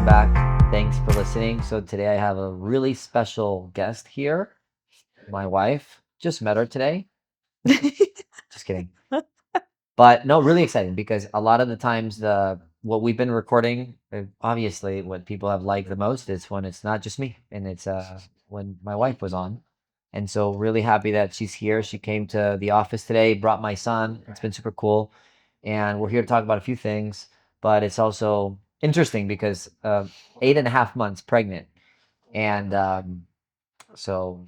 welcome back. Thanks for listening. So today I have a really special guest here, my wife. Just met her today. Just kidding. But no, really exciting because a lot of the times the what we've been recording, obviously what people have liked the most is when it's not just me and it's when my wife was on. And so really happy that she's here. She came to the office today, brought my son. It's been super cool. And we're here to talk about a few things, but it's also interesting because 8.5 months pregnant. And so,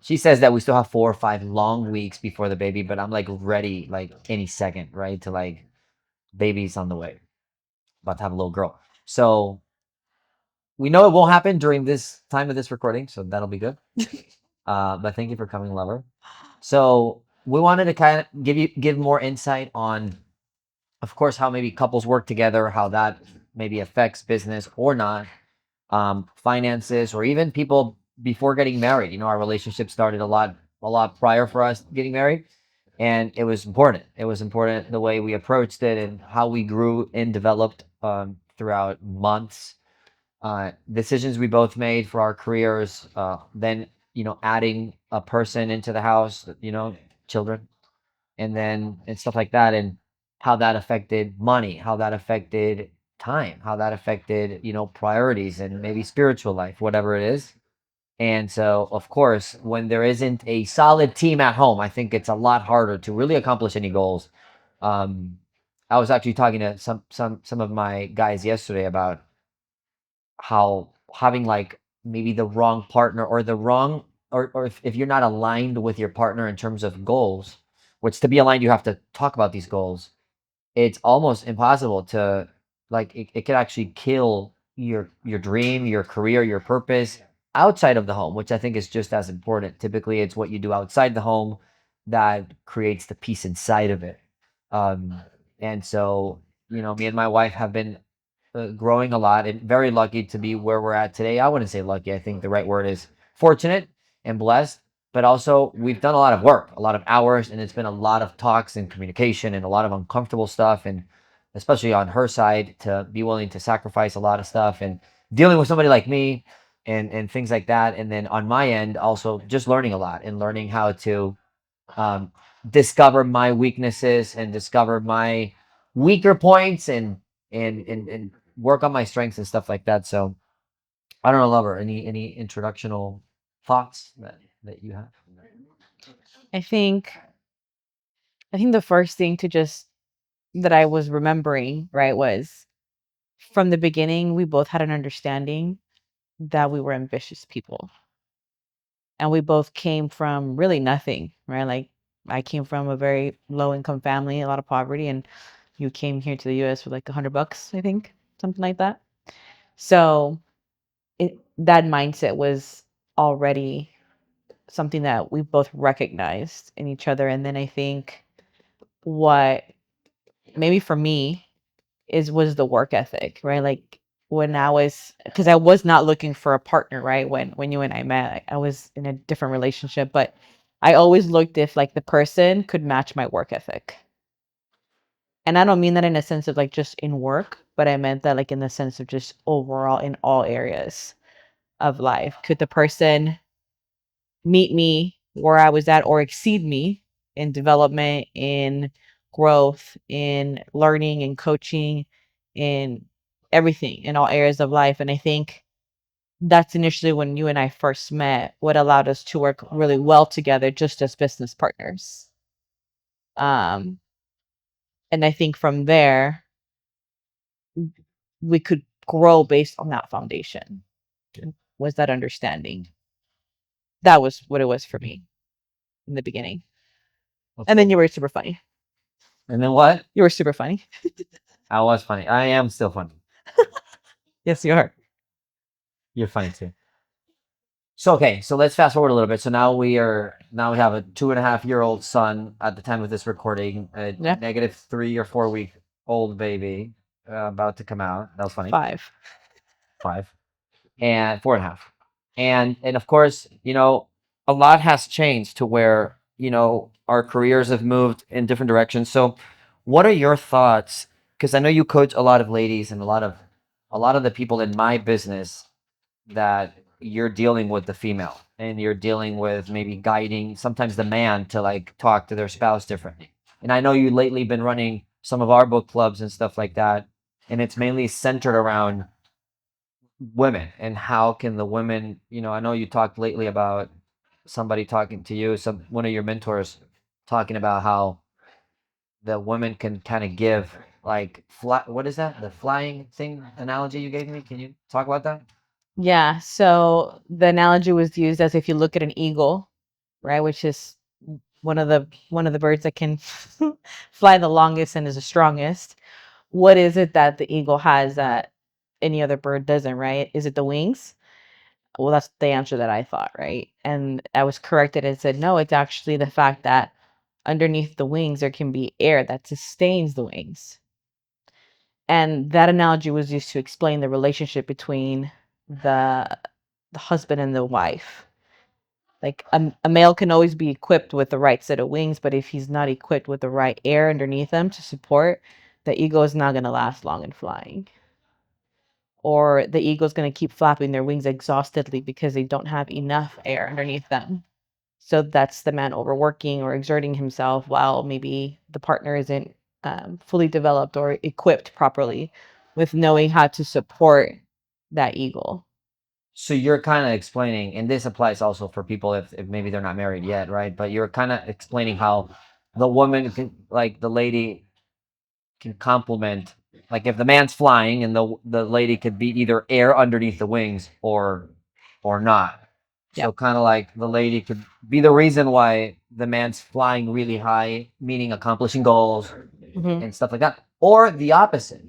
she says that we still have 4 or 5 long weeks before the baby, but I'm like ready like any second, right? To like baby's on the way, about to have a little girl. So we know it won't happen during this time of this recording, so that'll be good. But thank you for coming, lover. So we wanted to kind of give more insight on, of course, how maybe couples work together, how that maybe affects business or not, finances, or even people before getting married. Our relationship started a lot prior for us getting married, and it was important. It was important the way we approached it and how we grew and developed throughout months. Decisions we both made for our careers, then adding a person into the house, children, and stuff like that, and how that affected money, how that affected time, how that affected priorities and maybe spiritual life, whatever it is. And so, of course, when there isn't a solid team at home, I think it's a lot harder to really accomplish any goals. um I was actually talking to some of my guys yesterday about how having like maybe the wrong partner, or the wrong, or if you're not aligned with your partner in terms of goals, which to be aligned you have to talk about these goals. It's almost impossible to, like, it could actually kill your dream, your career, your purpose outside of the home, which I think is just as important. Typically it's what you do outside the home that creates the peace inside of it. um and so, me and my wife have been growing a lot, and very lucky to be where we're at today. I wouldn't say lucky. I think the right word is fortunate and blessed. But also, we've done a lot of work, a lot of hours, and it's been a lot of talks and communication and a lot of uncomfortable stuff. And especially on her side, to be willing to sacrifice a lot of stuff and dealing with somebody like me and things like that. And then on my end, also just learning a lot and learning how to um, discover my weaknesses and discover my weaker points, and work on my strengths and stuff like that. So I don't know, lover, any introductional thoughts that you have? I think I think the first thing to just that I was remembering, right, was from the beginning we both had an understanding that we were ambitious people. And we both came from really nothing, right? Like I came from a very low income family, a lot of poverty, and you came here to the US with like $100, I think, something like that. So that mindset was already something that we both recognized in each other. And then I think what maybe for me was the work ethic, right? Like when I was, because I was not looking for a partner, right? When you and I met, I was in a different relationship, but I always looked if like the person could match my work ethic. And I don't mean that in a sense of like just in work, but I meant that like in the sense of just overall in all areas of life. Could the person meet me where I was at or exceed me in development, in growth, in learning and coaching, in everything, in all areas of life. And I think that's initially when you and I first met, what allowed us to work really well together just as business partners. Um, and I think from there, we could grow based on that foundation. Was that understanding? That was what it was for me in the beginning. And then you were super funny. And then what? You were super funny. I was funny. I am still funny. Yes, you are. You're funny too. So okay, so let's fast forward a little bit. So now we have a 2.5-year-old son at the time of this recording, a Yeah. negative 3 or 4 week old baby about to come out. That was funny. 5. 5 and 4.5. And of course, a lot has changed to where, our careers have moved in different directions. So what are your thoughts? Because I know you coach a lot of ladies and a lot of a lot of the people in my business that you're dealing with the female and you're dealing with maybe guiding sometimes the man to like talk to their spouse differently. And I know you lately been running some of our book clubs and stuff like that, and it's mainly centered around women and how can the women, I know you talked lately about somebody talking to you, some one of your mentors talking about how the women can kind of give like fly, what is that? The flying thing analogy you gave me? Can you talk about that? Yeah. So the analogy was used as if you look at an eagle, right, which is one of the birds that can fly the longest and is the strongest. What is it that the eagle has that any other bird doesn't, right? Is it the wings? Well, that's the answer that I thought, right? And I was corrected and said, no, it's actually the fact that underneath the wings there can be air that sustains the wings. And that analogy was used to explain the relationship between the the husband and the wife. Like a male can always be equipped with the right set of wings, but if he's not equipped with the right air underneath him to support, the eagle is not going to last long in flying. Or the eagle's going to keep flapping their wings exhaustedly because they don't have enough air underneath them. So that's the man overworking or exerting himself while maybe the partner isn't fully developed or equipped properly with knowing how to support that eagle. So you're kind of explaining, and this applies also for people if maybe they're not married yet, right? But you're kind of explaining how the woman can, like the lady can complement, like if the man's flying and the lady could be either air underneath the wings or not. So Yep. kind of like the lady could be the reason why the man's flying really high, meaning accomplishing goals Hmm. and stuff like that, or the opposite.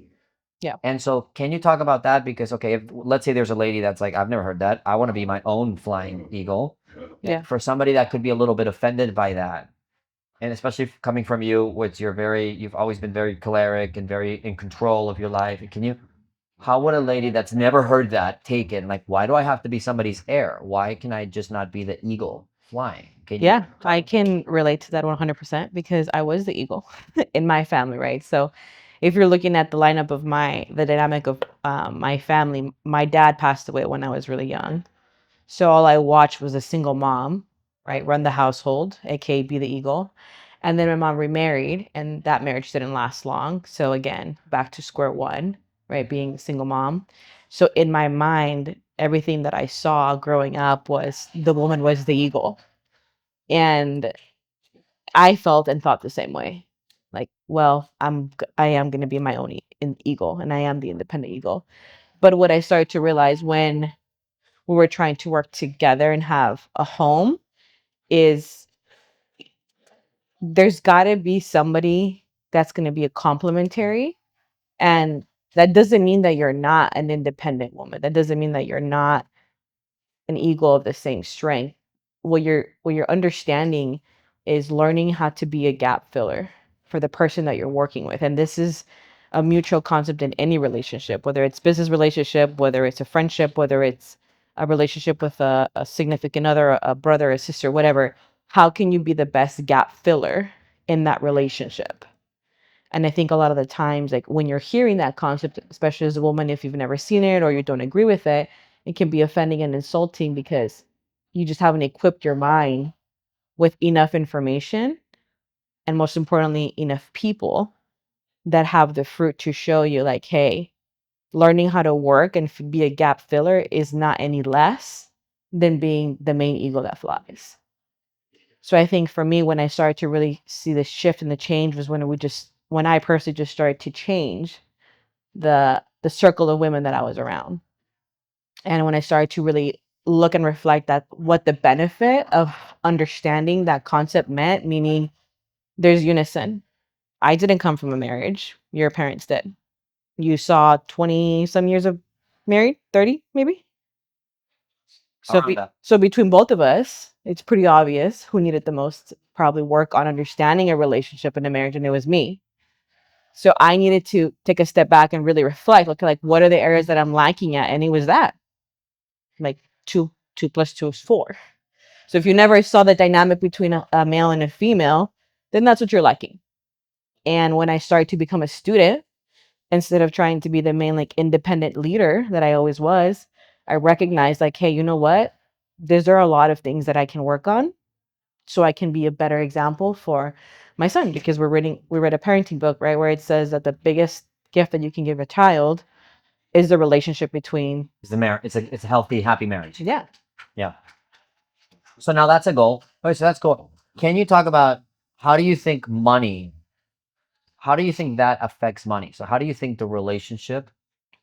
Yeah. And so, can you talk about that? Because, okay, if let's say there's a lady that's like, I've never heard that. I want to be my own flying eagle. Yeah. For somebody that could be a little bit offended by that, and especially coming from you, which you've always been very choleric and very in control of your life. How would a lady that's never heard that take it? Like, why do I have to be somebody's heir? Why can I just not be the eagle flying? Can you? Yeah, I can relate to that 100% because I was the eagle in my family, right? So if you're looking at the lineup of the dynamic of my family, my dad passed away when I was really young. So all I watched was a single mom, right, run the household, aka be the eagle. And then my mom remarried, and that marriage didn't last long. So again, back to square one, right, being a single mom. So in my mind, everything that I saw growing up was the woman was the eagle. And I felt and thought the same way. Like, well, I am going to be my own eagle, and I am the independent eagle. But what I started to realize when we were trying to work together and have a home is there's got to be somebody that's going to be a complementary. And that doesn't mean that you're not an independent woman. That doesn't mean that you're not an eagle of the same strength. What you're understanding is learning how to be a gap filler for the person that you're working with. And this is a mutual concept in any relationship, whether it's business relationship, whether it's a friendship, whether it's a relationship with a significant other, a brother, a sister, whatever. How can you be the best gap filler in that relationship? And I think a lot of the times, like when you're hearing that concept, especially as a woman, if you've never seen it or you don't agree with it, it can be offending and insulting because you just haven't equipped your mind with enough information and, most importantly, enough people that have the fruit to show you, like, hey, learning how to work and be a gap filler is not any less than being the main eagle that flies. So I think for me, when I started to really see the shift and the change was when I personally just started to change the circle of women that I was around. And when I started to really look and reflect at what the benefit of understanding that concept meant, meaning there's unison. I didn't come from a marriage. Your parents did. You saw 20 some years of married, 30 maybe. So Around that. so between both of us, it's pretty obvious who needed the most probably work on understanding a relationship and a marriage, and it was me. So I needed to take a step back and really reflect, look like what are the areas that I'm lacking at, and it was that like two plus two is four. So if you never saw the dynamic between a male and a female, then that's what you're lacking. And when I started to become a student instead of trying to be the main like independent leader that I always was, I recognized like, hey, you know what? There are a lot of things that I can work on so I can be a better example for my son because we read a parenting book, right, where it says that the biggest gift that you can give a child is the relationship between It's the marriage. It's a healthy, happy marriage. yeah. Yeah. So now that's a goal. Okay, so that's cool. Can you talk about how do you think money? How do you think that affects money? So how do you think the relationship?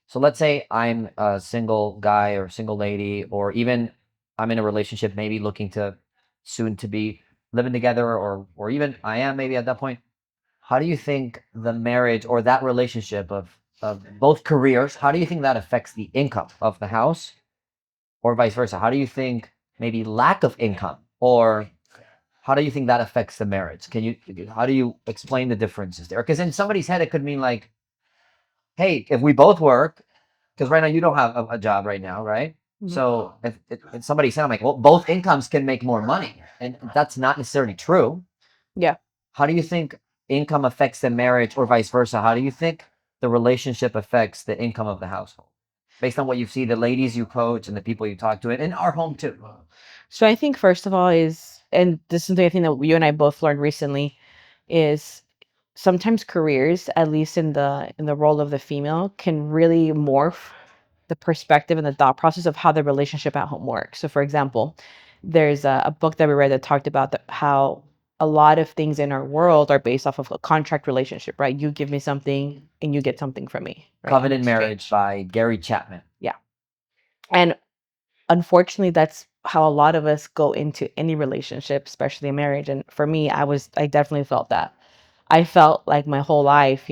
So let's say I'm a single guy or single lady, or even I'm in a relationship, maybe looking to soon to be living together, or even I am maybe at that point. How do you think the marriage or that relationship of both careers, how do you think that affects the income of the house, or vice versa? How do you think maybe lack of income, or how do you think that affects the marriage? Can you how do you explain the differences there? Because in somebody's head, it could mean like, hey, if we both work, because right now you don't have a job right now, right? Mhm. So if somebody said, I'm like, well, both incomes can make more money, and that's not necessarily true. Yeah. How do you think income affects the marriage, or vice versa? How do you think the relationship affects the income of the household, based on what you see, the ladies you coach and the people you talk to, and in our home too? So I think first of all is, and this is something I think that you and I both learned recently, is sometimes careers, at least in the role of the female, can really morph the perspective and the thought process of how the relationship at home works. So for example, there's a book that we read that talked about how a lot of things in our world are based off of a contract relationship, right? You give me something and you get something from me, right? In Covenant Marriage exchange. by Gary Chapman. Yeah. And unfortunately, that's how a lot of us go into any relationship, especially a marriage. And for me, I definitely felt that. I felt like my whole life,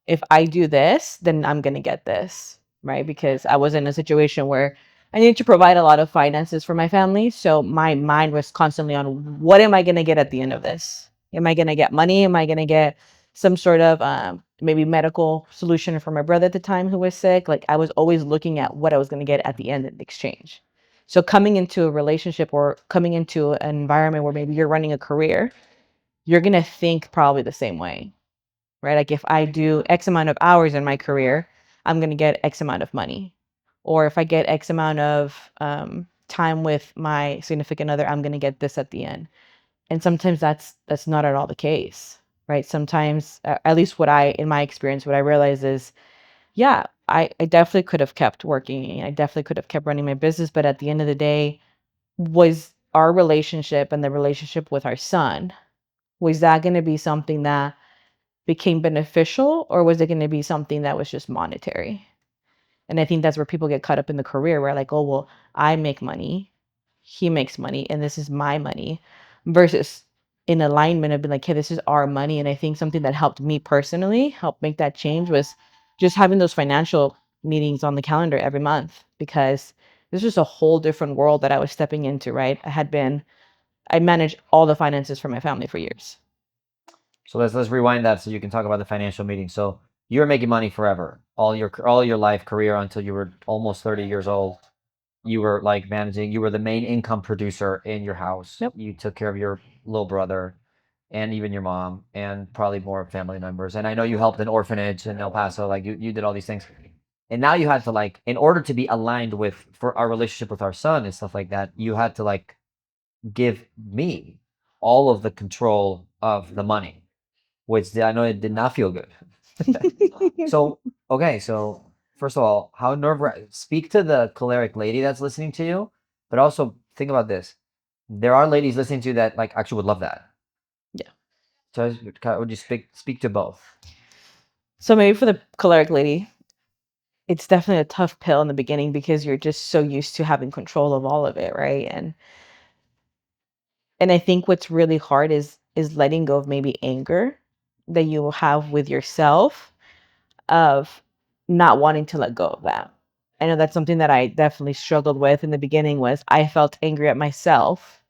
if I do this, then I'm going to get this, right? Because I was in a situation where I needed to provide a lot of finances for my family. So my mind was constantly on what am I going to get at the end of this? Am I going to get money? Am I going to get some sort of maybe medical solution for my brother at the time who was sick? Like I was always looking at what I was going to get at the end in exchange. So coming into a relationship or coming into an environment where maybe you're running a career, you're going to think probably the same way, right? Like if I do X amount of hours in my career, I'm going to get X amount of money. Or if I get X amount of time with my significant other, I'm going to get this at the end. And sometimes that's not at all the case, right? Sometimes, at least in my experience, what I realize is, yeah, I definitely could have kept working. I definitely could have kept running my business. But at the end of the day, was our relationship and the relationship with our son, was that going to be something that became beneficial or was it going to be something that was just monetary? And I think that's where people get caught up in the career where like, oh, well, I make money, he makes money, and this is my money versus in alignment of being like, hey, this is our money. And I think something that helped me personally help make that change was just having those financial meetings on the calendar every month because this was a whole different world that I was stepping into, right? I managed all the finances for my family for years. So let's rewind that so you can talk about the financial meeting. So you were making money forever, all your life career until you were almost 30 years old. You were like managing. You were the main income producer in your house. Yep. You took care of your little brother, and even your mom, and probably more family members. And I know you helped an orphanage in El Paso. Like you did all these things. And now you had to like, in order to be aligned with for our relationship with our son and stuff like that, you had to like give me all of the control of the money, which I know it did not feel good. So, okay, so first of all, how speak to the choleric lady that's listening to you, but also think about this. There are ladies listening to you that like actually would love that. Yeah. So would you speak to both? So maybe for the choleric lady, it's definitely a tough pill in the beginning because you're just so used to having control of all of it, right? And I think what's really hard is letting go of maybe anger that you will have with yourself of not wanting to let go of that. I know that's something that I definitely struggled with in the beginning was I felt angry at myself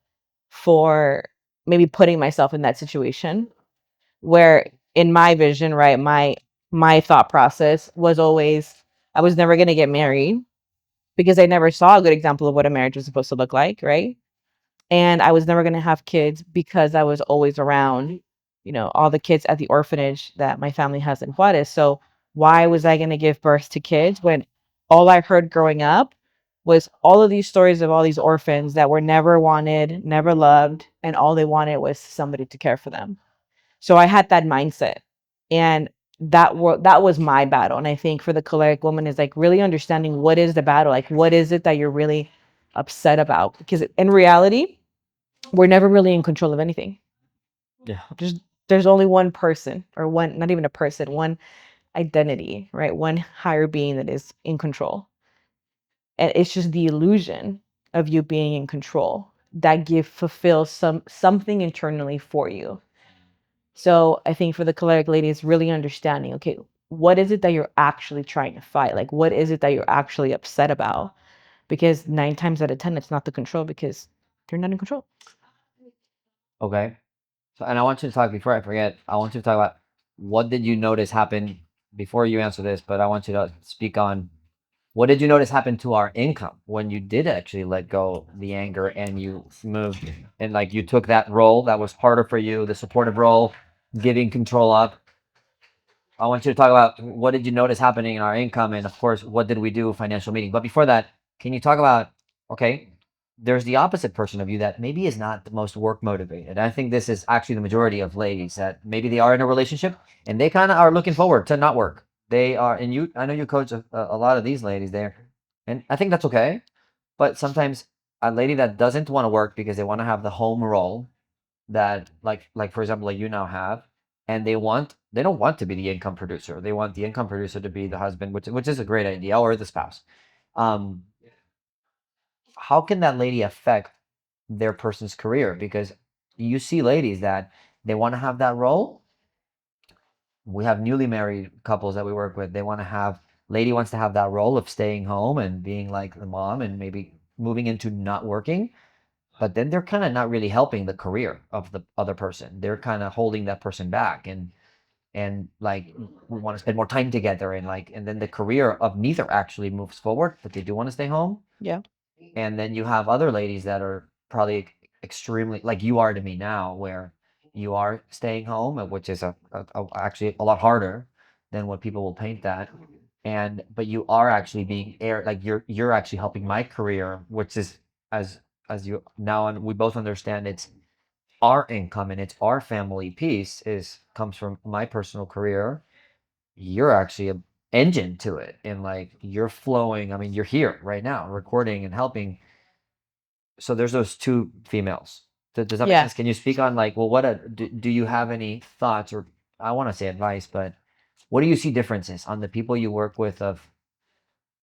for maybe putting myself in that situation where in my vision, right, my thought process was always I was never going to get married because I never saw a good example of what a marriage was supposed to look like, right? And I was never going to have kids because I was always around, all the kids at the orphanage that my family has in Juarez. So why was I going to give birth to kids when all I heard growing up was all of these stories of all these orphans that were never wanted, never loved, and all they wanted was somebody to care for them. So I had that mindset. And that was my battle. And I think for the choleric woman is like really understanding what is the battle? Like what is it that you're really upset about? Because in reality, we're never really in control of anything. Yeah. There's only one person, or one, not even a person, one identity, right? One higher being that is in control. And it's just the illusion of you being in control that give fulfills something internally for you. So I think for the choleric lady, it's really understanding, okay, what is it that you're actually trying to fight? Like, what is it that you're actually upset about? Because 9 times out of 10, it's not the control because you're not in control. Okay. So, and I want you to talk before I forget. I want you to talk about what did you notice happen before you answer this, but I want you to speak on what did you notice happen to our income when you did actually let go the anger and you moved and like you took that role that was harder for you, the supportive role, giving control up. I want you to talk about what did you notice happening in our income, and of course, what did we do financial meeting. But before that, can you talk about okay, there's the opposite person of you that maybe is not the most work motivated. I think this is actually the majority of ladies that maybe they are in a relationship and they kind of are looking forward to not work. They are, and you, I know you coach a lot of these ladies there, and I think that's okay. But sometimes a lady that doesn't want to work because they want to have the home role that like for example like you now have, and they don't want to be the income producer, they want the income producer to be the husband, which is a great idea, or the spouse. um how can that lady affect their person's career? Because you see ladies that they want to have that role. We have newly married couples that we work with, they want to have, lady wants to have that role of staying home and being like the mom and maybe moving into not working, but then they're kind of not really helping the career of the other person. They're kind of holding that person back, and like we want to spend more time together, and like and then the career of neither actually moves forward, but they do want to stay home. Yeah. And then you have other ladies that are probably extremely like you are to me now, where you are staying home, which is actually a lot harder than what people will paint that. And but you are actually being air, like you're actually helping my career, which is as you now, and we both understand it's our income and it's our family piece is comes from my personal career. You're actually a engine to it, and like you're flowing. I mean, you're here right now recording and helping. So there's those two females. Does that make Yeah. sense? Can you speak on like, well, do you have any thoughts, or I want to say advice, but what do you see differences on the people you work with of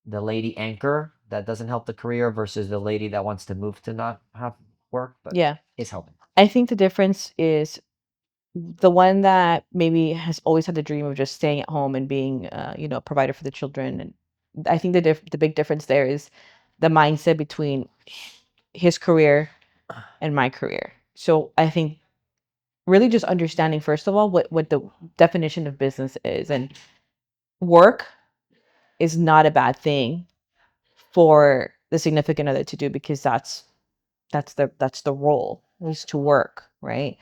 the lady anchor that doesn't help the career versus the lady that wants to move to not have work but Yeah. is helping? I think the difference is the one that maybe has always had the dream of just staying at home and being, a provider for the children. And I think the big difference there is the mindset between his career and my career. So I think really just understanding, first of all, what the definition of business is, and work is not a bad thing for the significant other to do, because that's the role, is to work, right?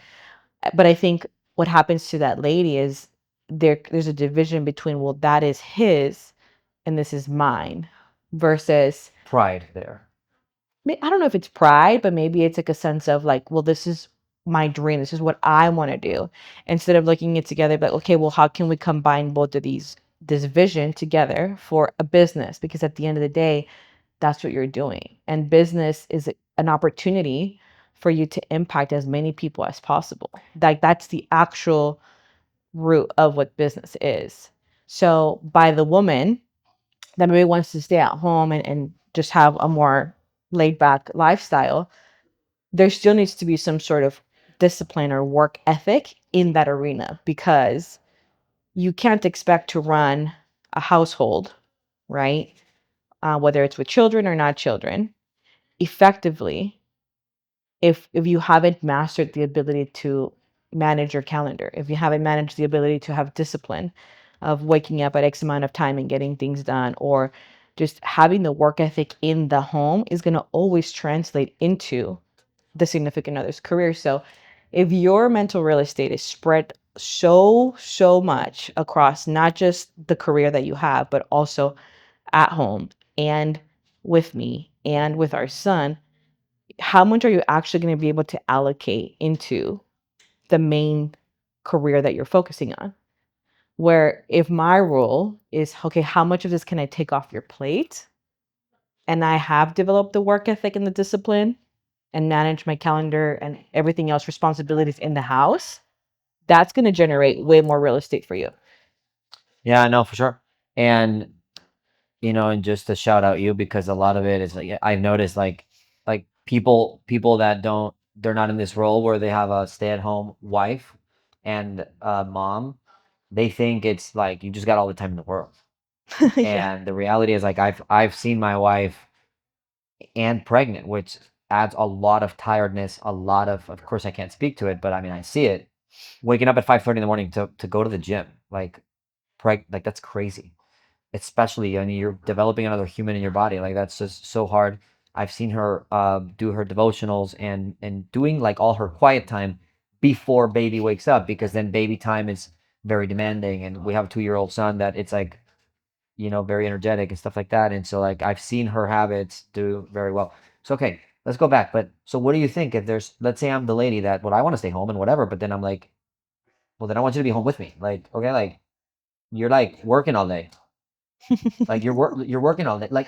But I think what happens to that lady is there's a division between, well, that is his and this is mine, versus, Pride there. I don't know if it's pride, but maybe it's like a sense of like, well, this is my dream. This is what I want to do. Instead of looking it together, but okay, well, how can we combine both of this vision together for a business? Because at the end of the day, that's what you're doing. And business is an opportunity for you to impact as many people as possible. Like that's the actual root of what business is. So by the woman that maybe wants to stay at home and just have a more laid back lifestyle, there still needs to be some sort of discipline or work ethic in that arena, because you can't expect to run a household, right? Whether it's with children or not children, effectively, if you haven't mastered the ability to manage your calendar, if you haven't managed the ability to have discipline of waking up at X amount of time and getting things done, or just having the work ethic in the home, is going to always translate into the significant other's career. So if your mental real estate is spread so much across not just the career that you have, but also at home and with me and with our son. How much are you actually going to be able to allocate into the main career that you're focusing on? Where if my role is, okay, how much of this can I take off your plate? And I have developed the work ethic and the discipline and manage my calendar and everything else, responsibilities in the house, that's going to generate way more real estate for you. Yeah, no, for sure. And and just to shout out you because a lot of it is like I've noticed like people that they're not in this role where they have a stay-at-home wife and a mom, they think it's like you just got all the time in the world. Yeah. And the reality is like I've seen my wife and pregnant, which adds a lot of tiredness, a lot of course I can't speak to it, but I mean I see it. Waking up at 5:30 in the morning to go to the gym, like that's crazy. Especially, I mean, you're developing another human in your body. Like that's just so hard. I've seen her do her devotionals and doing like all her quiet time before baby wakes up because then baby time is very demanding, and we have a 2-year-old son that it's like very energetic and stuff like that. And so like I've seen her habits do very well. So okay, let's go back. But so what do you think if there's, let's say I'm the lady that, well, I want to stay home and whatever, but then I'm like, well, then I want you to be home with me. Like, okay, like you're like working all day. Like you're working all day. Like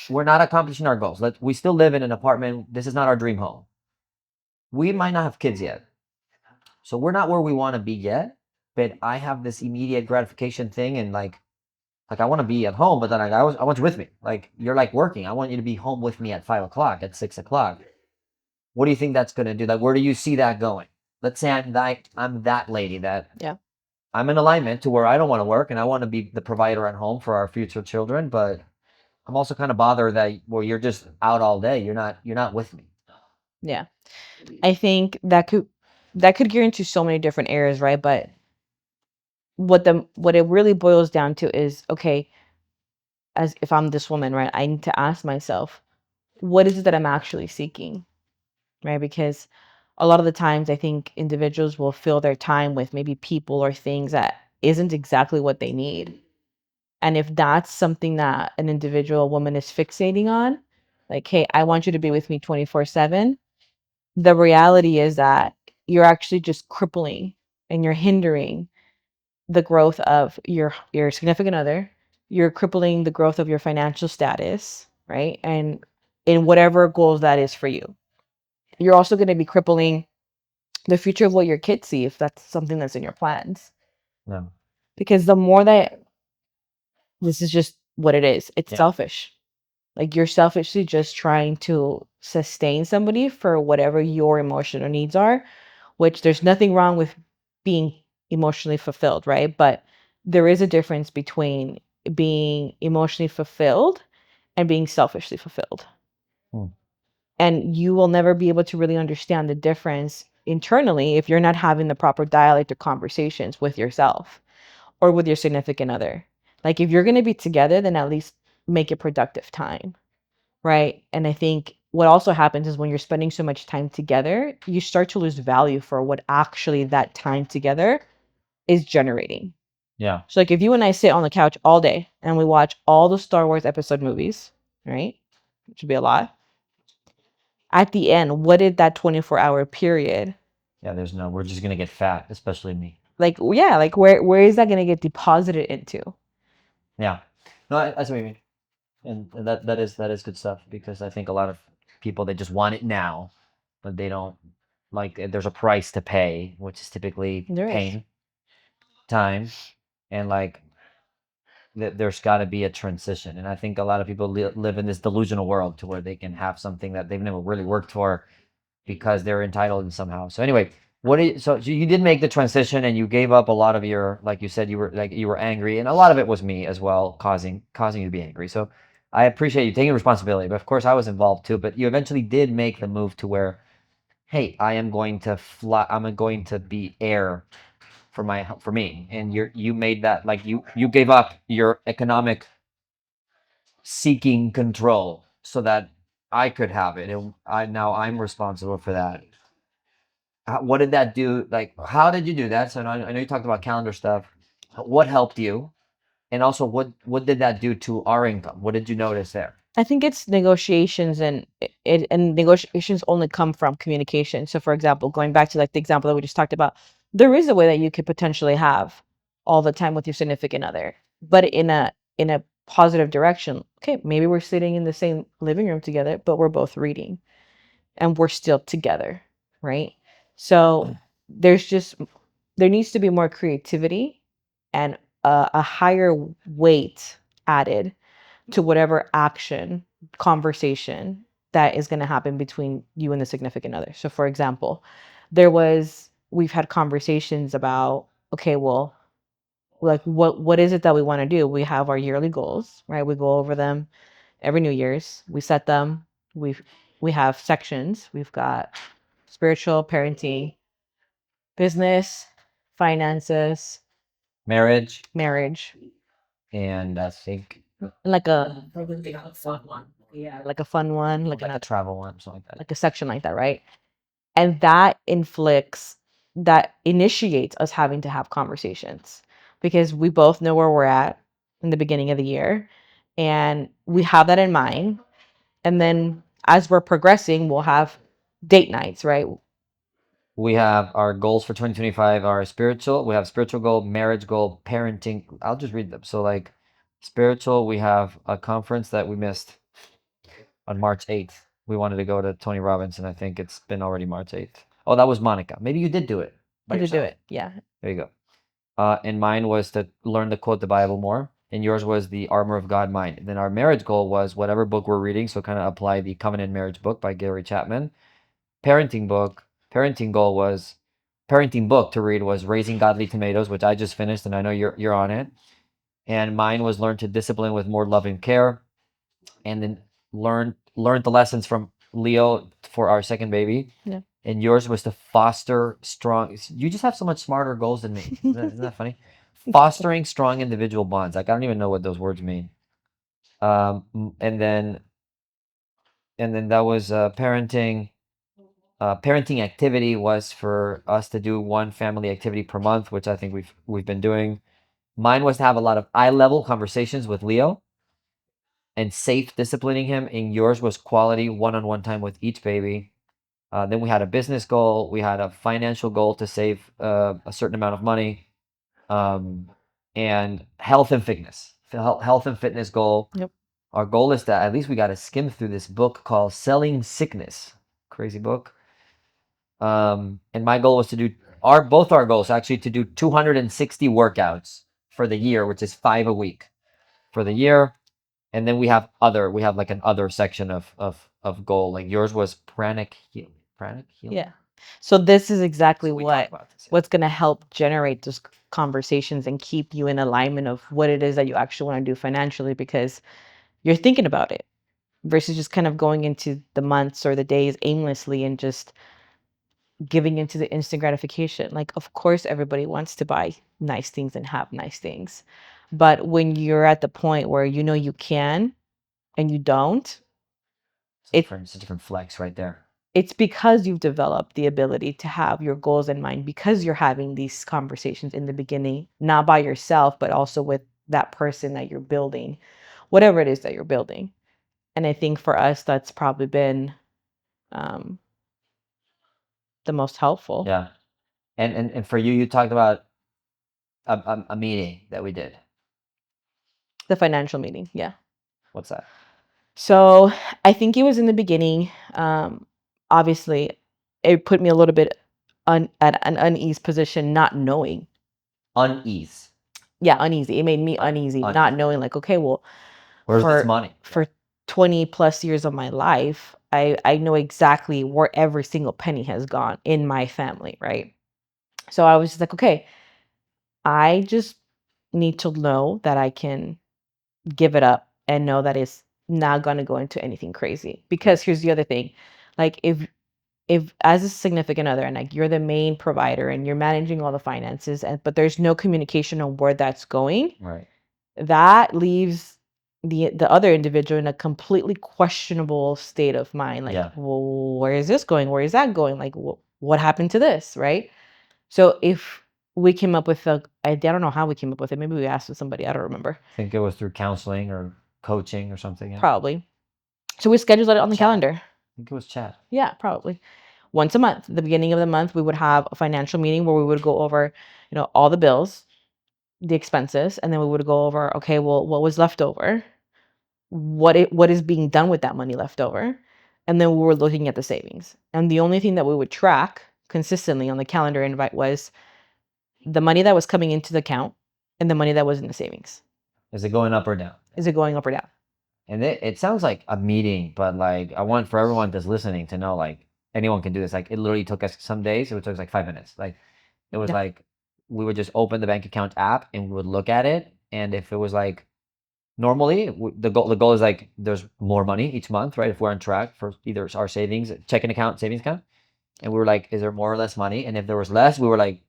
we're not accomplishing our goals. We still live in an apartment. This is not our dream home. We might not have kids yet. So we're not where we want to be yet, but I have this immediate gratification thing and like I want to be at home, but then I want you with me. Like you're like working. I want you to be home with me at 5 o'clock, at 6 o'clock. What do you think that's gonna do? Like where do you see that going? Let's say I'm that lady that Yeah. I'm in alignment to where I don't want to work and I want to be the provider at home for our future children, but I'm also kind of bothered that well, you're just out all day. You're not with me. Yeah. I think that could gear into so many different areas, right? But what it really boils down to is, okay, as if I'm this woman, right, I need to ask myself, what is it that I'm actually seeking? Right? Because a lot of the times I think individuals will fill their time with maybe people or things that isn't exactly what they need. And if that's something that an individual woman is fixating on, like, hey, I want you to be with me 24/7, the reality is that you're actually just crippling and you're hindering the growth of your significant other. You're crippling the growth of your financial status, right? And in whatever goals that is for you. You're also going to be crippling the future of what your kids see if that's something that's in your plans. No. Because the more that this is just what it is, it's Yeah. selfish. Like you're selfishly just trying to sustain somebody for whatever your emotional needs are, which there's nothing wrong with being emotionally fulfilled, right? But there is a difference between being emotionally fulfilled and being selfishly fulfilled. Hmm. And you will never be able to really understand the difference internally if you're not having the proper dialect or conversations with yourself or with your significant other. Like if you're going to be together, then at least make it productive time, right? And I think what also happens is when you're spending so much time together, you start to lose value for what actually that time together is generating. Yeah. So like if you and I sit on the couch all day and we watch all the Star Wars episode movies, right? Which would be a lot. At the end, what did that 24-hour period, Yeah. There's no. We're just gonna get fat, especially me. like, yeah, like where is that going to get deposited into? Yeah. No, that's what I mean. And that is good stuff because I think a lot of people they just want it now, but they don't like. There's a price to pay, which is typically There is. pain, time, and like there's got to be a transition. And I think a lot of people live in this delusional world to where they can have something that they've never really worked for because they're entitled in somehow. So anyway, so you did make the transition and you gave up a lot of your, like you said, you were angry, and a lot of it was me as well, causing you to be angry. So I appreciate you taking responsibility, but of course I was involved too. But you eventually did make the move to where, hey, I am going to fly. I'm going to be heir for me, and you made that like you gave up your economic seeking control so that I could have it, and I'm responsible for that. What did that do? Like, how did you do that? So I know you talked about calendar stuff. What helped you? And also, what did that do to our income? What did you notice there? I think it's negotiations, and negotiations only come from communication. So for example, going back to like the example that we just talked about, there is a way that you could potentially have all the time with your significant other, but in a positive direction. Okay, maybe we're sitting in the same living room together, but we're both reading and we're still together, right? So there's just there needs to be more creativity and a higher weight added to whatever action conversation that is going to happen between you and the significant other. So for example, we've had conversations about, okay, well, like what is it that we want to do? We have our yearly goals, right? We go over them every New Year's. We set them. We we have sections. We've got spiritual, parenting, business, finances, Marriage, marriage, and I think like a yeah, like a fun one, like like a another, travel one, something like that. like a section like that, right? And that initiates us having to have conversations because we both know where we're at in the beginning of the year, and we have that in mind. And then as we're progressing, we'll have date nights, right? We have our goals for 2025 are spiritual. We have spiritual goal, marriage goal, parenting. I'll just read them. So like spiritual, we have a conference that we missed on March 8th. We wanted to go to Tony Robbins, and I think it's been already March 8th. Oh, that was Monica. Maybe you did do it by I did do yourself. it. Yeah. There you go. And mine was to learn to quote the Bible more. And yours was the Armor of God mind. And then our marriage goal was whatever book we're reading. So kind of apply the Covenant Marriage book by Gary Chapman. Parenting goal was parenting book to read was Raising Godly Tomatoes, which I just finished, and I know you're on it. And mine was learn to discipline with more love and care, and then learn the lessons from Leo for our second baby. Yeah. And yours was to foster strong. You just have so much smarter goals than me. Isn't that funny? Fostering strong individual bonds. Like I don't even know what those words mean. And then that was parenting. Parenting activity was for us to do one family activity per month, which I think we've been doing. Mine was to have a lot of eye level conversations with Leo and safe disciplining him. And yours was quality one on one time with each baby. Then we had a business goal. We had a financial goal to save a certain amount of money, and health and fitness. Health and fitness goal. Yep. Our goal is that at least we got to skim through this book called Selling Sickness. Crazy book. And my goal was to do both our goals actually to do 260 workouts for the year, which is 5 a week for the year. And then we have like an other section of goal. Like yours was pranic healing. Pranic healing. Yeah. So this is exactly So we talked about this. what's going to help generate those conversations and keep you in alignment of what it is that you actually want to do financially, because you're thinking about it versus just kind of going into the months or the days aimlessly and just giving into the instant gratification. Like, of course, everybody wants to buy nice things and have nice things. But when you're at the point where you know you can and you don't, It's a different flex right there. it's because you've developed the ability to have your goals in mind, because you're having these conversations in the beginning, not by yourself, but also with that person that you're building, whatever it is that you're building. And I think for us, that's probably been um, the most helpful. Yeah. And for you, you talked about a meeting that we did. The financial meeting. Yeah. What's that? So I think it was in the beginning. Obviously, it put me a little bit at an unease position, not knowing. Unease. Yeah, uneasy. It made me uneasy, not knowing, like, okay, well, Where's this money? for 20 plus years of my life, I know exactly where every single penny has gone in my family, right? So I was just like, okay, I just need to know that I can give it up and know that it's not going to go into anything crazy. Because here's the other thing, like if as a significant other and like you're the main provider and you're managing all the finances, and but there's no communication on where that's going, Right. that leaves the other individual in a completely questionable state of mind. Like, Yeah. well, where is this going? Where is that going? Like, what happened to this, right? So if we came up with I don't know how we came up with it. Maybe we asked somebody. I don't remember. I think it was through counseling or coaching or something. Yeah. Probably. So we scheduled it on the Chat. calendar. I think it was chat. Yeah, probably. Once a month, at the beginning of the month, we would have a financial meeting where we would go over, all the bills, the expenses, and then we would go over, okay, well, what was left over? What is being done with that money left over? And then we were looking at the savings. And the only thing that we would track consistently on the calendar invite was the money that was coming into the account and the money that was in the savings. Is it going up or down? Is it going up or down? And it sounds like a meeting, but like I want for everyone that's listening to know, like anyone can do this. Like it literally took us some days. It would take us like 5 minutes. Like it was Yeah. like we would just open the bank account app and we would look at it. And if it was like normally the goal is like there's more money each month, right? If we're on track for either our savings, checking account, savings account, and we were like, is there more or less money? And if there was less, we were like,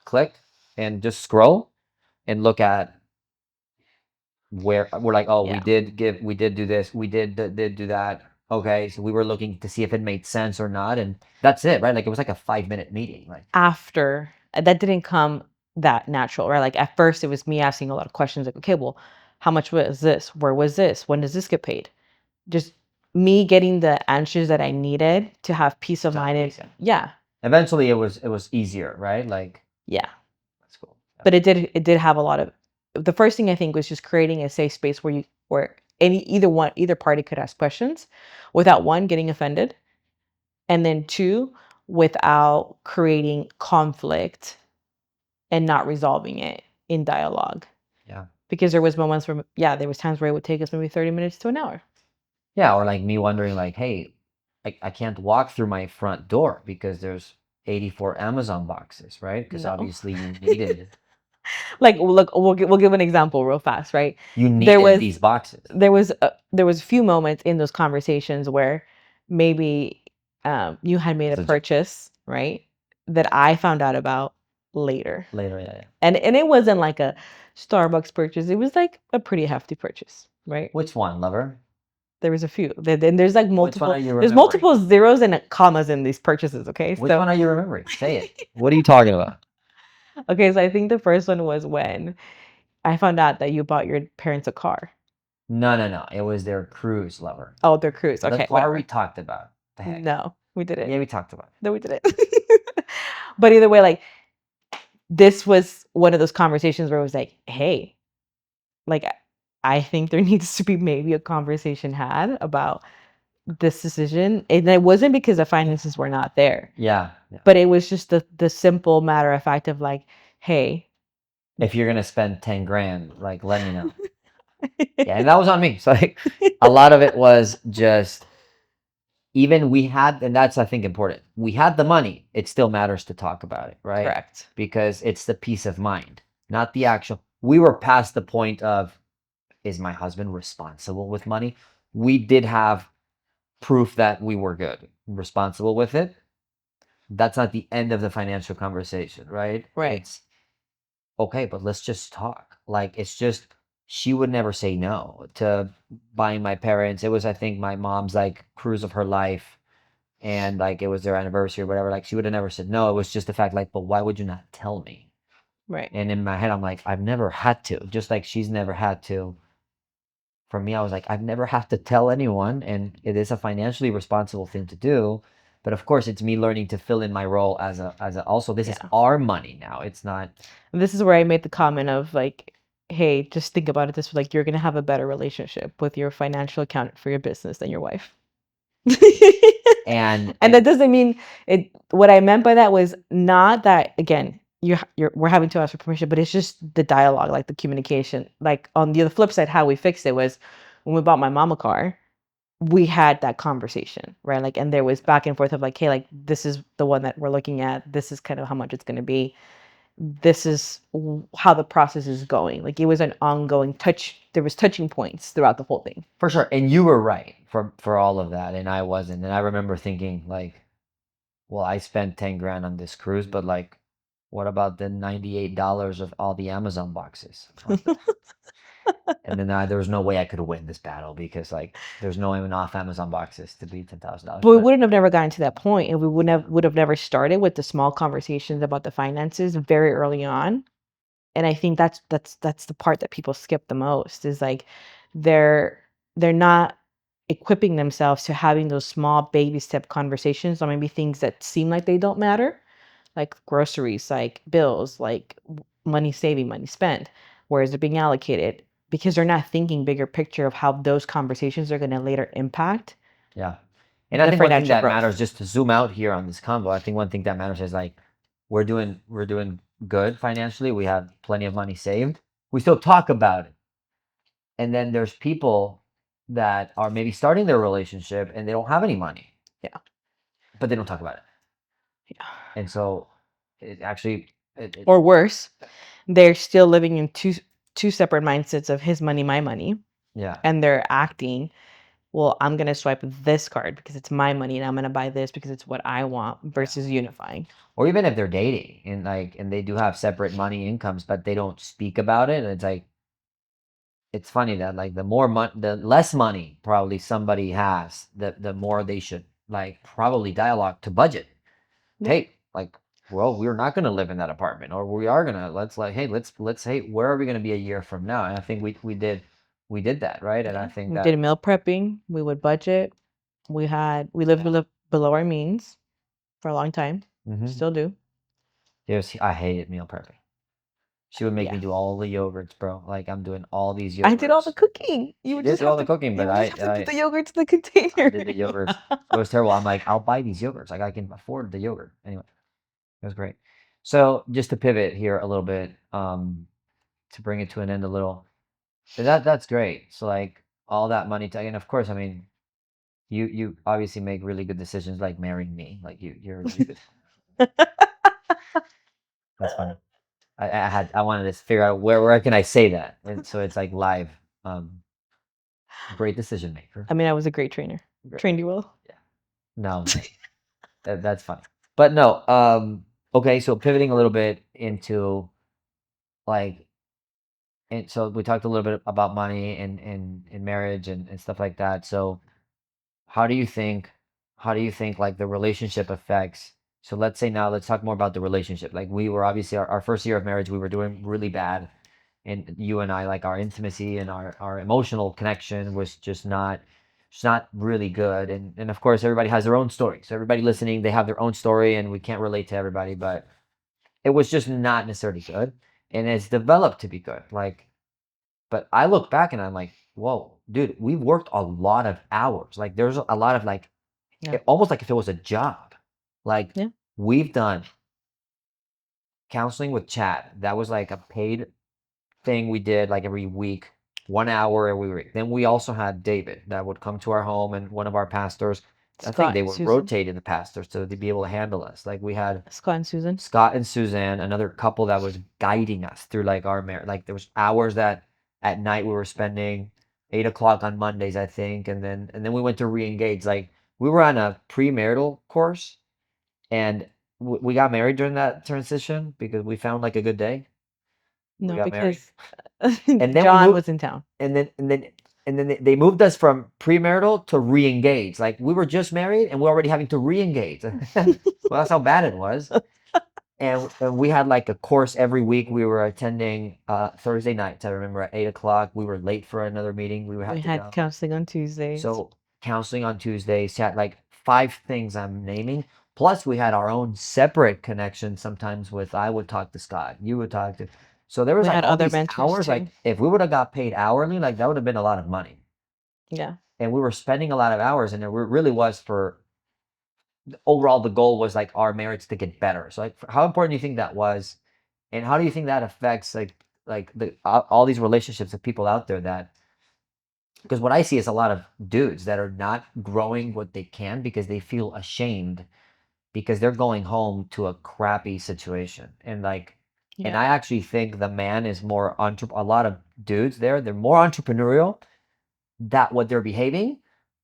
click and just scroll and look at where we're like, oh, Yeah. we did do this, we did do that. Okay, so we were looking to see if it made sense or not, and that's it, right? Like it was like a 5 minute meeting, like After that didn't come that natural, right? Like at first it was me asking a lot of questions like, okay, well, how much was this? Where was this? When does this get paid? Just me getting the answers that I needed to have peace of mind. And yeah. Eventually it was easier, right? Like Yeah. that's cool. But it did have a lot of the first thing I think was just creating a safe space where either party could ask questions without one getting offended, and then two without creating conflict and not resolving it in dialogue. Yeah. Because there was moments where there was times where it would take us maybe 30 minutes to an hour. Yeah, or like me wondering like, hey, I can't walk through my front door because there's 84 Amazon boxes, right? Because No. obviously you needed Like, look, we'll give an example real fast, right? you There needed was these boxes. there was a few moments in those conversations where maybe you had made a purchase, right? That I found out about later. Later, yeah. And it wasn't like a Starbucks purchase. It was like a pretty hefty purchase, right? Which one, lover? There was a few. Then there's like Which one multiple. are you There's remembering? multiple zeros and commas in these purchases. Okay, Which one are you remembering? Say it. What are you talking about? okay, so I think the first one was when I found out that you bought your parents a car. No. It was their cruise, lover. Oh, their cruise. Okay, The car whatever. we talked about. The heck? No, we didn't. Yeah, we talked about it. No, we didn't. But either way, like this was one of those conversations where it was like, hey, like I think there needs to be maybe a conversation had about this decision. And it wasn't because the finances were not there. Yeah. But it was just the simple matter of fact of like, hey, if you're gonna spend 10 grand, like let me know. Yeah, and that was on me. So like a lot of it was just even we had, and that's I think important. We had the money. It still matters to talk about it, right? Correct. Because it's the peace of mind, not the actual. We were past the point of, is my husband responsible with money? We did have proof that we were good, responsible with it. That's not the end of the financial conversation, right? Right. It's okay, but let's just talk. Like it's just she would never say no to buying my parents. It was I think my mom's like cruise of her life and like it was their anniversary or whatever. Like she would have never said no. It was just the fact like, but why would you not tell me? Right. And in my head I'm like, I've never had to, just like she's never had to. For me, I was like, I've never had to tell anyone, and it is a financially responsible thing to do. But of course, it's me learning to fill in my role as a also this is our money now. It's not. This is where I made the comment of like, hey, just think about it this way, like you're gonna have a better relationship with your financial accountant for your business than your wife. and that doesn't mean it. What I meant by that was not that again, we're having to ask for permission, but it's just the dialogue, like the communication. Like on the flip side, how we fixed it was when we bought my mom a car, we had that conversation, right? Like, and there was back and forth of like, hey, like this is the one that we're looking at. This is kind of how much it's going to be. This is how the process is going. Like it was an ongoing touch. There was touching points throughout the whole thing. For sure. And you were right for all of that. And I wasn't. And I remember thinking like, well, I spent 10 grand on this cruise, but like, what about the $98 of all the Amazon boxes? And then there was no way I could win this battle because like there's no enough Amazon boxes to be $10,000. But we But wouldn't have never gotten to that point, and we would have never started with the small conversations about the finances very early on. And I think that's the part that people skip the most is like they're they're not equipping themselves to having those small baby step conversations on maybe things that seem like they don't matter, like groceries, like bills, like money saving, money spent, where is it being allocated? Because they're not thinking bigger picture of how those conversations are going to later impact yeah. And I the think one thing financial that growth. matters, just to zoom out here on this convo, I think one thing that matters is like we're doing good financially. We have plenty of money saved. We still talk about it. And then there's people that are maybe starting their relationship and they don't have any money, Yeah. but they don't talk about it. Yeah. And so it actually Or worse, they're still living in two separate mindsets of his money, my money, yeah. and they're acting, well, I'm going to swipe this card because it's my money and I'm going to buy this because it's what I want Yeah. versus unifying. Or even if they're dating and they do have separate money incomes, but they don't speak about it, and it's like it's funny that like the less money probably somebody has, the more they should like probably dialogue to budget. Yeah. Hey, like, well, we're not gonna live in that apartment, or we are gonna. Let's like, hey, let's hey, where are we gonna be a year from now? And I think we did that, right? And I Yeah. think We that did meal prepping. We would budget. We lived below our means for a long time. hmm Still do. I hated meal prepping. She would make Yeah. me do all the yogurts, bro. Like I'm doing all these I did all the yogurts. cooking. She did do all the cooking, You but would I just have to put I the yogurt in the I container. did the yogurts. It was terrible. I'm like, I'll buy these yogurts. Like I can afford the yogurt. Anyway, it was great. So just to pivot here a little bit, to bring it to an end a little. That's great. So like all that money to, and of course, I mean, you obviously make really good decisions like marrying me. Like you're really good. That's funny. I wanted to figure out where can I say that. And so it's like live. Um Great decision maker. I mean, I was a great trainer. Trained you well. Yeah. No, that's funny. But no, okay, so pivoting a little bit into like and so we talked a little bit about money and marriage and stuff like that. So how do you think like the relationship affects, so let's say now let's talk more about the relationship. Like we were obviously our first year of marriage we were doing really bad, and you and I, like our intimacy and our emotional connection was just not really good. And of course everybody has their own story, so everybody listening, they have their own story and we can't relate to everybody, but it was just not necessarily good, and it's developed to be good. Like, but I look back and I'm like, whoa, dude, we've worked a lot of hours. Like there's a lot of like Yeah. almost like if it was a job. Like Yeah. we've done counseling with Chad. That was like a paid thing we did like every week, 1 hour every week. Then we also had David that would come to our home, and one of our pastors. I think Scott they and were Susan. rotating the pastors to be able to handle us. Like we had Scott and Susan. Scott and Suzanne, another couple that was guiding us through like our marriage. Like there was hours that at night we were spending, 8 o'clock on Mondays, I think, and then we went to re-engage. Like we were on a premarital course, and we got married during that transition because we found like a good day. We No, got married, because and then we John moved, was in town. and then they moved us from premarital to re-engage. Like we were just married and we're already having to re-engage. Well, that's how bad it was. And we had like a course every week we were attending, Thursday nights. I remember at 8 o'clock. We were late for another meeting. We We had to had go. counseling on Tuesdays. So counseling on Tuesdays, had like 5 things I'm naming. Plus we had our own separate connection sometimes with, I would talk to Scott, you would talk to, so there was We like had all other these mentors hours. Like too. if we would have got paid hourly, like that would have been a lot of money. Yeah. And we were spending a lot of hours, and it really was for overall the goal was like our marriage to get better. So like how important do you think that was, and how do you think that affects like the all these relationships of people out there that, because what I see is a lot of dudes that are not growing what they can because they feel ashamed because they're going home to a crappy situation. And like, and Yeah. I actually think the man is more a lot of dudes there, they're more entrepreneurial that what they're behaving,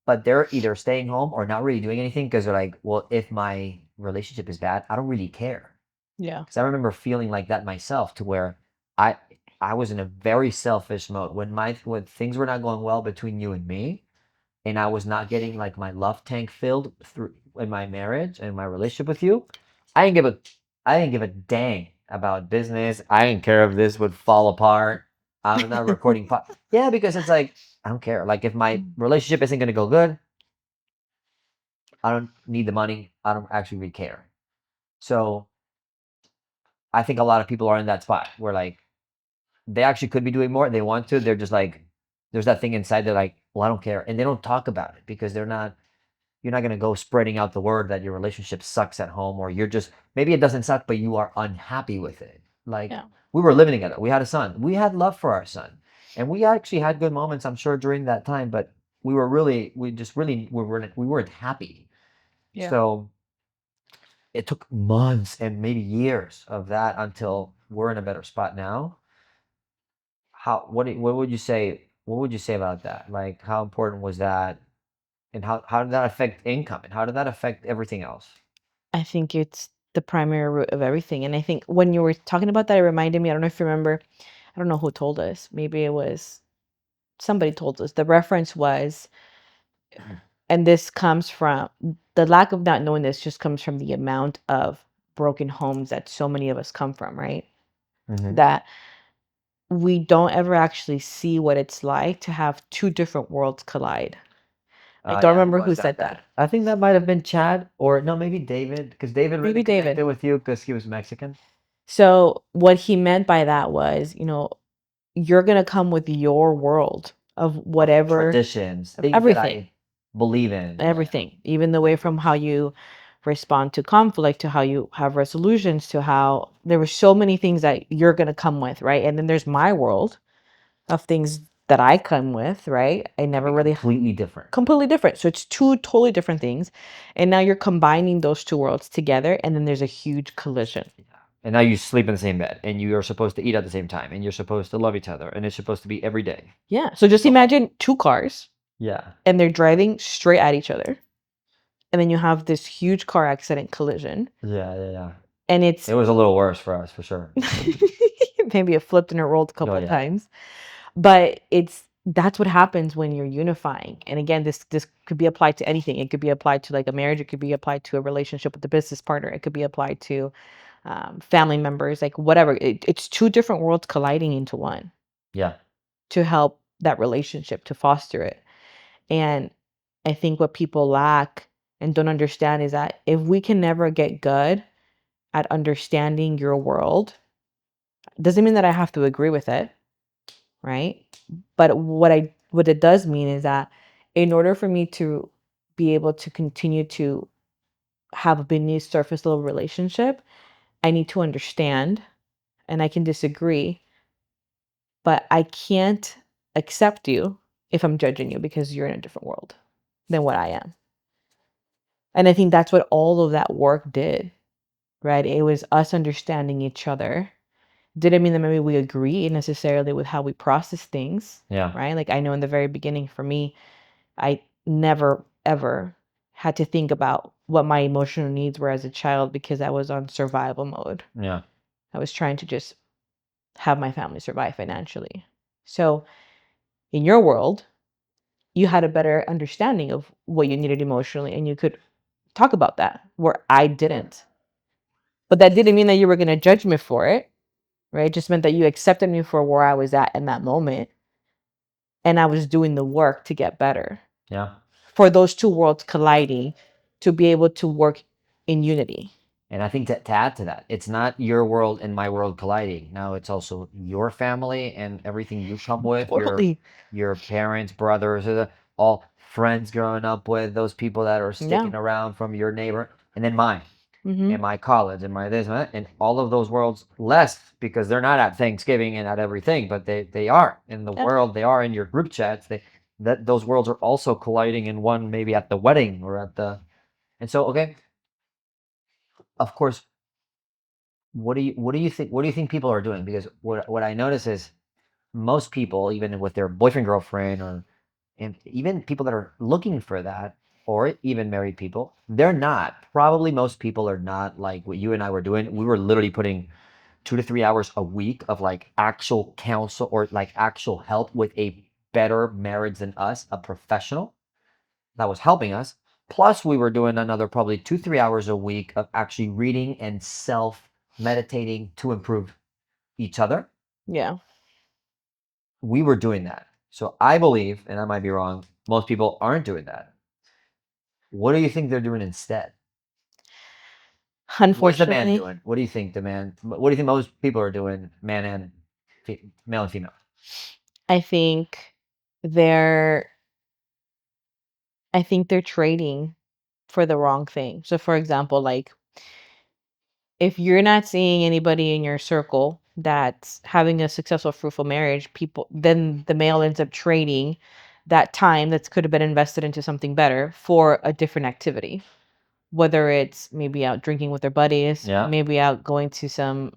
but they're either staying home or not really doing anything because they're like, well, if my relationship is bad, I don't really care. Yeah. Because I remember feeling like that myself, to where I I was in a very selfish mode when things were not going well between you and me, and I was not getting like my love tank filled through in my marriage and my relationship with you. I didn't give a I didn't give a dang about business. I didn't care if this would fall apart. I was not recording. Yeah, because it's like I don't care. Like if my relationship isn't gonna go good, I don't need the money. I don't actually really care. So I think a lot of people are in that spot where like they actually could be doing more. They want to. They're just like there's that thing inside. They're like, well, I don't care, and they don't talk about it because they're not. You're not gonna go spreading out the word that your relationship sucks at home, or you're just maybe it doesn't suck, but you are unhappy with it. Like Yeah. we were living together. We had a son. We had love for our son, and we actually had good moments. I'm sure during that time, but we weren't happy. Yeah. So it took months and maybe years of that until we're in a better spot now. What would you say? What would you say about that? Like, how important was that, and how did that affect income, and how did that affect everything else? I think it's the primary root of everything. And I think when you were talking about that, it reminded me, I don't know if you remember, I don't know who told us. Maybe it was somebody told us. The reference was, and this comes from the lack of not knowing this just comes from the amount of broken homes that so many of us come from, right? Mm-hmm. That we don't ever actually see what it's like to have two different worlds collide. I don't Yeah, who remember who was that? said that. I think that might have been Chad, or no, maybe David, because David really Maybe David. connected with you because he was Mexican. So what he meant by that was, you're gonna come with your world of Of whatever, traditions, of things that everything, I believe in. Yeah, everything, even the way from how you respond to conflict to how you have resolutions to how there were so many things that you're gonna come with, right? And then there's my world of things that I come with, right? I can never be really completely different. completely different. So it's two totally different things. And now you're combining those two worlds together and then there's a huge collision. Yeah. And now you sleep in the same bed, and you are supposed to eat at the same time, and you're supposed to love each other, and it's supposed to be every day. Yeah. So just So imagine two cars yeah, and they're driving straight at each other. And then you have this huge car accident collision. yeah. And It it's was a little worse for us, for sure. maybe it flipped and it rolled a Oh couple of yeah, times. But that's what happens when you're unifying. And again, this could be applied to anything. It could be applied to like a marriage. It could be applied to a relationship with a business partner. It could be applied to family members, like whatever. It's two different worlds colliding into one yeah, to help that relationship to foster it. And I think what people lack and don't understand is that if we can never get good at understanding your world, doesn't mean that I have to agree with it, right? But what it does mean is that in order for me to be able to continue to have a beneath surface level relationship, I need to understand and I can disagree, but I can't accept you if I'm judging you because you're in a different world than what I am. And I think that's what all of that work did, right? It was us understanding each other. Didn't mean that maybe we agree necessarily with how we process things, yeah, right? Like I know in the very beginning for me, I never ever had to think about what my emotional needs were as a child because I was on survival mode. yeah, I was trying to just have my family survive financially. So in your world, you had a better understanding of what you needed emotionally and you could talk about that where I didn't. But that didn't mean that you were going to judge me for it, right? It just meant that you accepted me for where I was at in that moment and I was doing the work to get better yeah. for those two worlds colliding to be able to work in unity. And I think to add to that, it's not your world and my world colliding. Now it's also your family and everything you come with, Totally. your parents, brothers, all friends growing up with, those people that are Yeah. sticking around from your neighbor, and then mine, Mm-hmm. and my college, and my this, and that, and all of those worlds less because they're not at Thanksgiving and at everything, but they are in the Yeah. world, they are in your group chats. That those worlds are also colliding in one, maybe at the wedding or at the, and so okay, of course what do you think people are doing? Because what I notice is most people, even with their boyfriend girlfriend or and even people that are looking for that, or even married people, they're not. Probably most people are not like what you and I were doing. We were literally putting 2 to 3 hours a week of like actual counsel or like actual help with a better marriage than us, a professional that was helping us. Plus, we were doing another probably 2, 3 hours a week of actually reading and self meditating to improve each other. Yeah. We were doing that. So I believe, and I might be wrong, most people aren't doing that. What do you think they're doing instead? What's the man Unfortunately, doing? What do you think the man? What do you think most people are doing, man and male and female? I think they're I think they're trading for the wrong thing. So for example, like if you're not seeing anybody in your circle that's having a successful, fruitful marriage, people then the male ends up trading that time that could have been invested into something better for a different activity. Whether it's maybe out drinking with their buddies, Yeah, maybe out going to some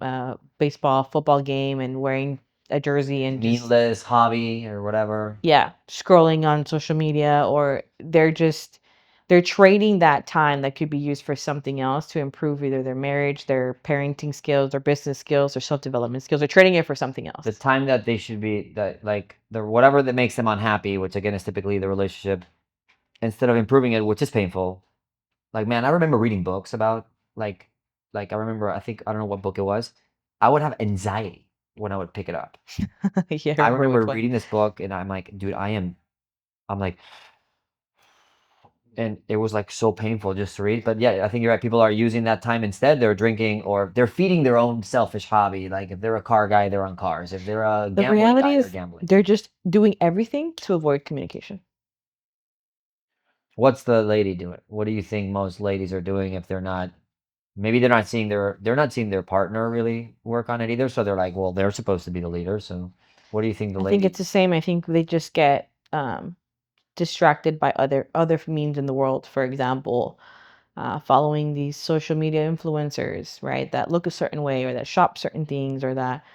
baseball, football game and wearing a jersey and just meaningless hobby or whatever. yeah, scrolling on social media, or they're trading that time that could be used for something else to improve either their marriage, their parenting skills, their business skills, their self-development skills. They're trading it for something The else. time that they should be that like the whatever that makes them unhappy, which again is typically the relationship, instead of improving it, which is painful. Like man, I remember reading books about like I remember I don't know what book it was. I would have anxiety when I would pick it up. Yeah, I I remember remember which one. reading this book and I'm like, dude, I'm like, and it was like so painful just to read. But yeah, I think you're right. People are using that time instead. They're drinking or they're feeding their own selfish hobby. Like if they're a car guy, they're on cars. If they're a The gambling reality guy, they're is gambling. they're just doing everything to avoid communication. What's the lady doing? What do you think most ladies are doing if they're not maybe they're not seeing their partner really work on it either. So they're like, well, they're supposed to be the leader. So what do you think the I think it's lady the same. I think they just get distracted by other means in the world. For example, following these social media influencers, right? That look a certain way, or that shop certain things, or that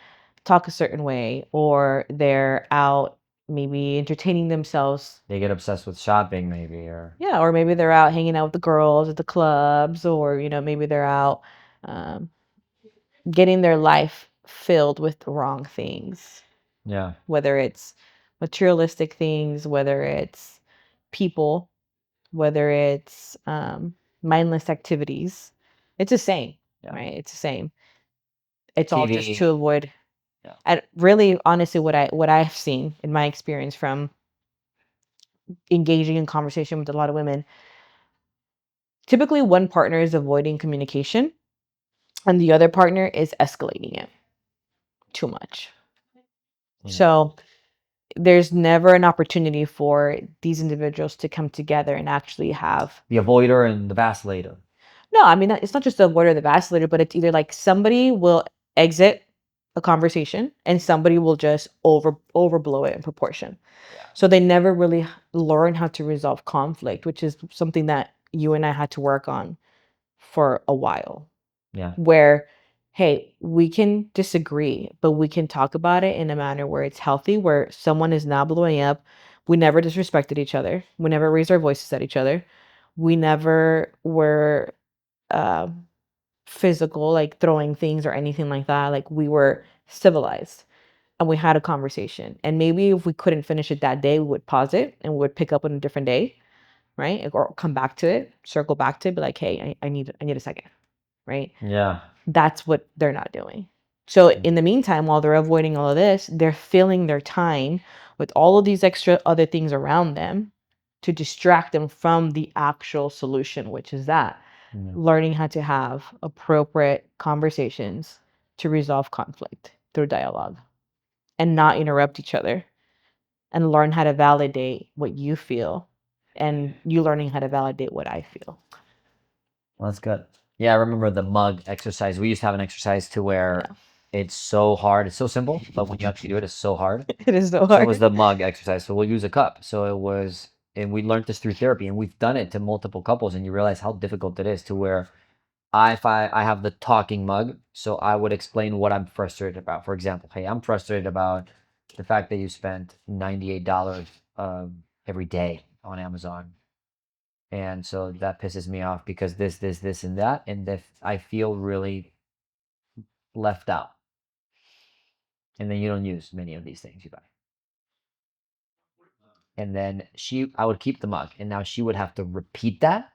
talk a certain way, or they're out maybe entertaining themselves. they get obsessed with shopping maybe or Yeah, or maybe they're out hanging out with the girls at the clubs, or maybe they're out um, getting their life filled with the wrong things, yeah. whether it's materialistic things, whether it's people, whether it's mindless activities. It's the same, Yeah. right? It's the same. It's all just to TV. avoid. Yeah. And really, honestly, what I've seen in my experience from engaging in conversation with a lot of women, typically one partner is avoiding communication, and the other partner is escalating it too much. Yeah. So there's never an opportunity for these individuals to come together and actually have. The avoider and the vacillator. No, I mean, it's not just the avoider or the vacillator, but it's either like somebody will exit a conversation and somebody will just overblow it in proportion. Yeah. So they never really learn how to resolve conflict, which is something that you and I had to work on for a while. Yeah. Where, hey, we can disagree, but we can talk about it in a manner where it's healthy, where someone is not blowing up. We never disrespected each other. We never raised our voices at each other. We never were uh, physical, like throwing things or anything like that. Like we were civilized and we had a conversation. And maybe if we couldn't finish it that day, we would pause it and we would pick up on a different day, right? Or come back to it, circle back to it, be like, hey, I need a second, right? Yeah. That's what they're not doing. So in the meantime, while they're avoiding all of this, they're filling their time with all of these extra other things around them to distract them from the actual solution, which is that Yeah. learning how to have appropriate conversations to resolve conflict through dialogue and not interrupt each other, and learn how to validate what you feel and you learning how to validate what I feel. Well, that's good. Yeah, I remember the mug exercise. We used to have an exercise to where Yeah. it's so hard. It's so simple, but when you actually do it, it's so hard. It is so So it was hard. the mug exercise. So we'll use a cup. So it was, and we learned this through therapy, and we've done it to multiple couples, and you realize how difficult it is to where if I have the talking mug, so I would explain what I'm frustrated about. For example, hey, I'm frustrated about the fact that you spent $98 every day on Amazon. And so that pisses me off because this, and that, and if I feel really left out. and then you don't use many of these things you buy. And then I would keep the mug, and now she would have to repeat that,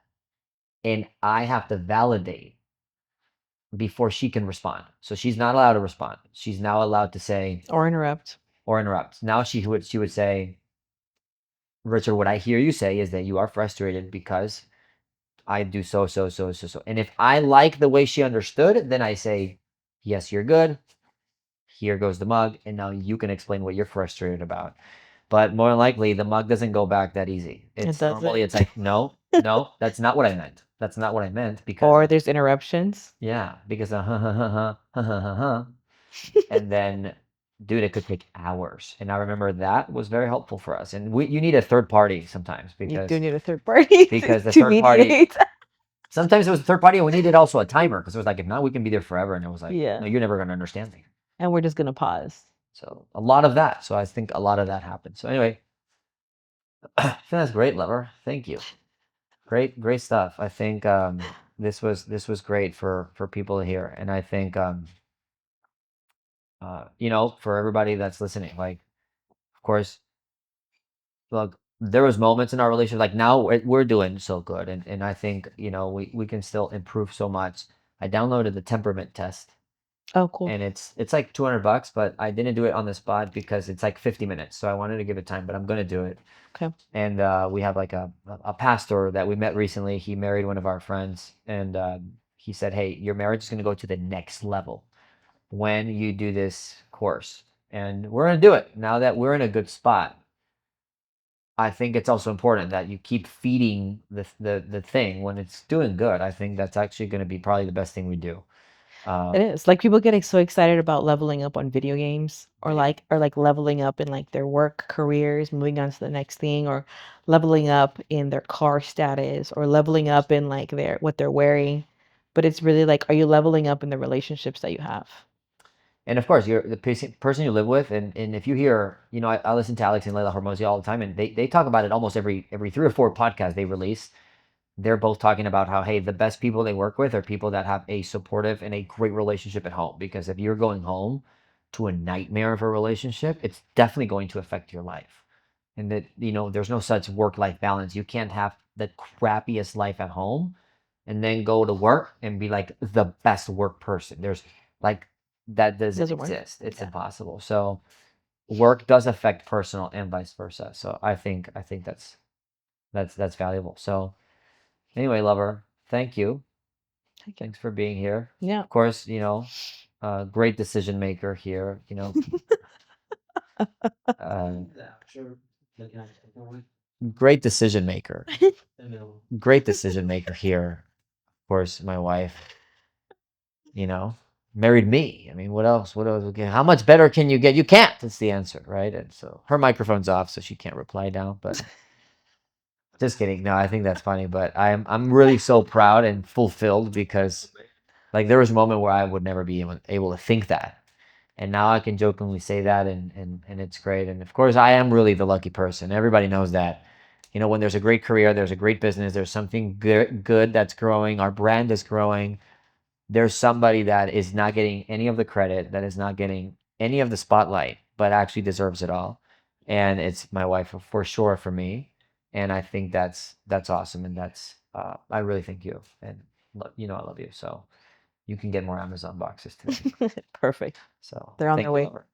and I have to validate before she can respond. So she's not allowed to respond. She's now allowed to say Or interrupt. or interrupt. Now she would say, Richard, what I hear you say is that you are frustrated because I do so. And if I like the way she understood, then I say, yes, you're good. Here goes the mug, and now you can explain what you're frustrated about. But more than likely, the mug doesn't go back that easy. It It's normally doesn't. it's like, no, no, that's not what I meant. That's not what I meant because Or there's interruptions. yeah, because and then dude, it could take hours. And I remember that was very helpful for us. And you need a third party sometimes You do because need a third party the to third party mediate. sometimes it was a third party and we needed also a timer because it was like if not we can be there forever and it was like no Yeah. you're never going to understand me. And we're just gonna pause. So a lot of that. So I think a lot of that happened. So anyway, I think that's great, Lover. Thank you. Great stuff. I think this was great for people to hear, and I think you know for everybody that's listening, like of course, look, there was moments in our relationship like now we're doing so good, and I think you know we can still improve so much. I downloaded the temperament test, Oh, cool. and it's like $200, but I didn't do it on the spot because it's like 50 minutes, so I wanted to give it time, but I'm gonna do it. Okay. And we have like a pastor that we met recently. He married one of our friends, and he said, "Hey, your marriage is going to go to the next level when you do this course." And we're going to do it now that we're in a good spot. I think it's also important that you keep feeding the thing when it's doing good. I think that's actually going to be probably the best thing we do. It is. Like people getting so excited about leveling up on video games Video. or like leveling up in like their work careers, moving on to the next thing, or leveling up in their car status, or leveling up in like their what they're wearing. But it's really like, are you leveling up in the relationships that you have? And of course, you're the person you live with, and if you hear, you know, I listen to Alex and Leila Hormozi all the time, and they talk about it almost every 3 or 4 podcasts they release. They're both talking about how, hey, the best people they work with are people that have a supportive and a great relationship at home. Because if you're going home to a nightmare of a relationship, it's definitely going to affect your life. And that, you know, there's no such work-life balance. You can't have the crappiest life at home and then go to work and be like the best work person. There's like that doesn't Doesn't work. exist. It's Yeah. impossible. So work does affect personal and vice versa. So I think that's valuable. So anyway, Lover, thank you. Thank you. Thanks for being here. Yeah. Of course, you know, great decision maker here. You know, uh, great decision maker. Great decision maker here. Of course, my wife. You know, married me. I mean, what else? What else? Okay, how much better can you get? You can't. That's the answer, right? And so her microphone's off, so she can't reply now. But just kidding. No, I think that's funny. But I'm really so proud and fulfilled because like there was a moment where I would never be able to think that. And now I can jokingly say that and it's great. And of course I am really the lucky person. Everybody knows that. You know, when there's a great career, there's a great business, there's something good that's growing, our brand is growing. There's somebody that is not getting any of the credit, that is not getting any of the spotlight, but actually deserves it all. And it's my wife for sure for me. And I think that's awesome. And that's I really thank you. And you know I love you. So you can get more Amazon boxes today. Perfect. So They're on thank their you, way. lover.